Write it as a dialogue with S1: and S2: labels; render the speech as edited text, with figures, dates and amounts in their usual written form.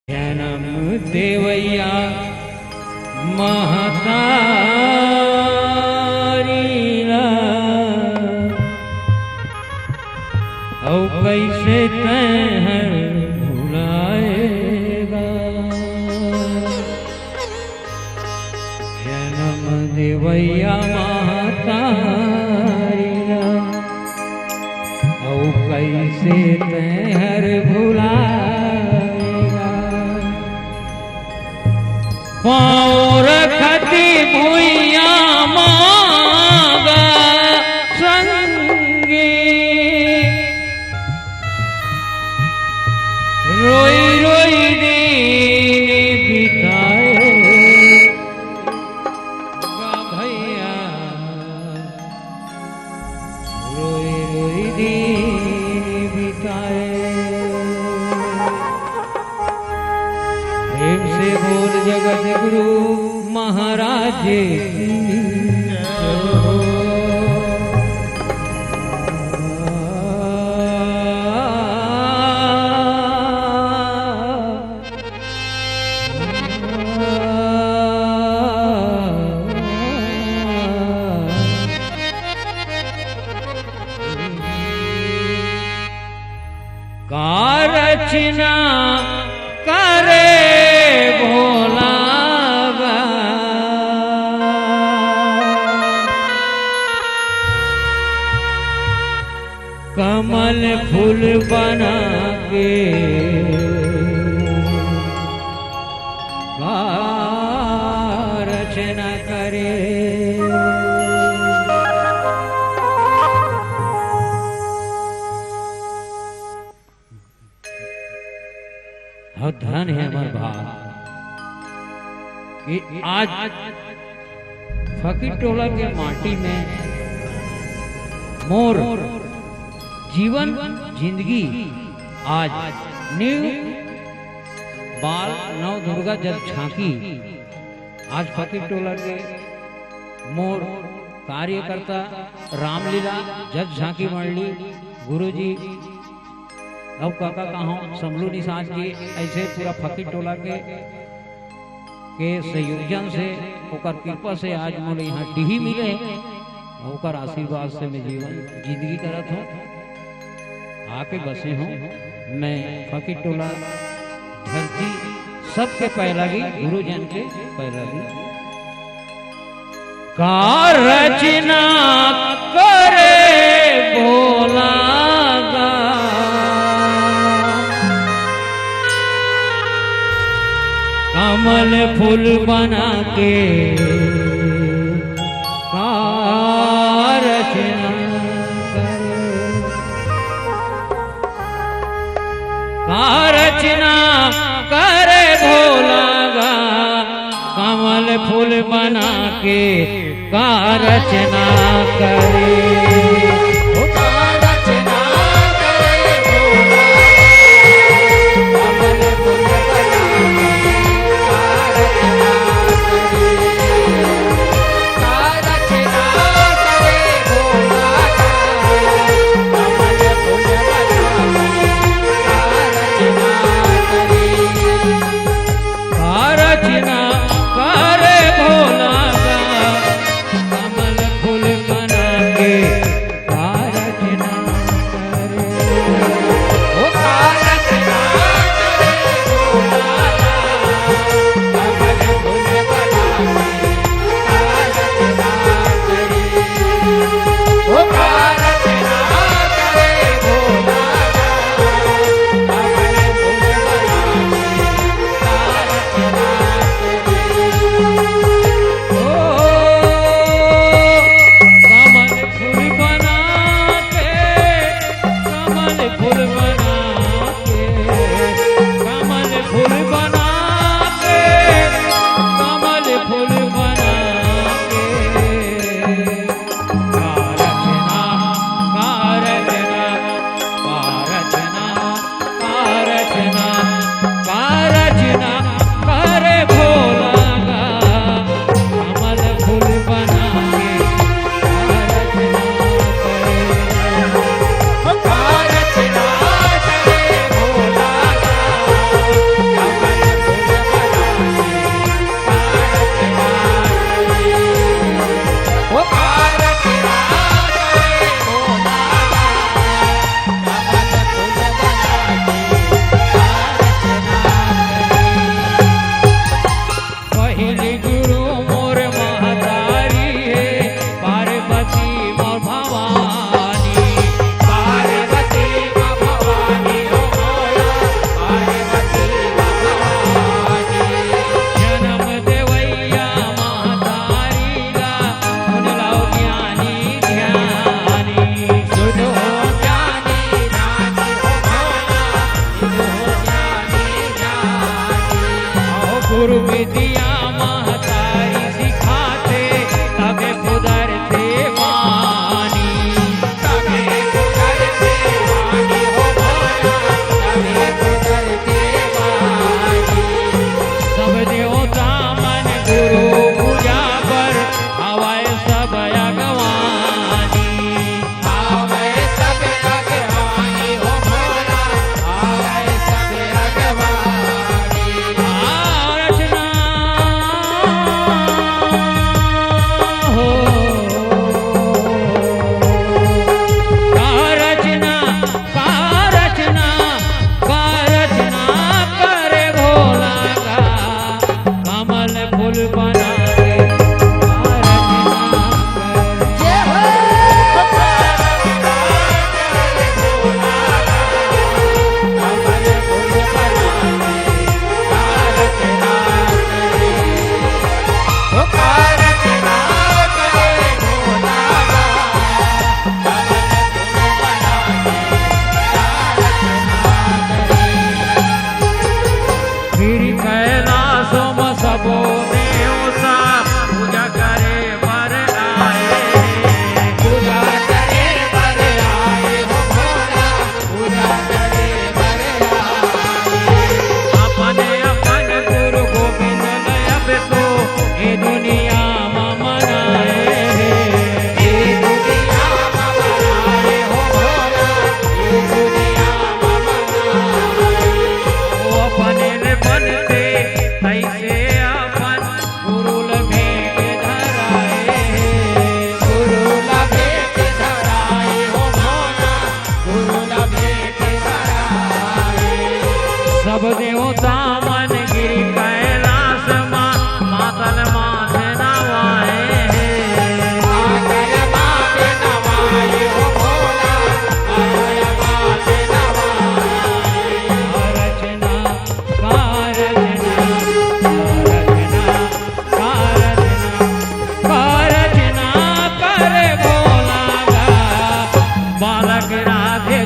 S1: जन्म देवैया महतारी औ कैसे तैहर भुलाएगा। जन्म देवैया महतारी औ कैसे तैहर भुलाएगा। पाँव रखती भुइया मांगा संगी, रोई रोई दिन बिताएगा भैया, रोई रोई दिन बिताए। प्रेम से बोल जगत गुरु महाराज की जय हो। का रचना करे भोला कमल फूल बना के, का रचना करे। धन है हमारे भाव कि आज फकीर टोला के माटी में मोर जीवन जिंदगी आज न्यू बाल नव दुर्गा जब झांकी। आज फकीर टोला के मोर कार्यकर्ता रामलीला जब झांकी मंडली गुरुजी अब काका कहा समलू निशान जी ऐसे पूरा फकीर टोला के संयोजन से ओकर कृपा से आज मोले यहाँ डिही मिले ओकर आशीर्वाद से मैं जीवन जिंदगी करत हूँ आके बसे हूँ। मैं फकीर टोला धरती सबके पैलागी गुरुजन के पैलागी। का रचना करे भोला कमल फूल बना के, का रचना करे। का रचना करे भोला कमल फूल बना के, का रचना करे। के राधे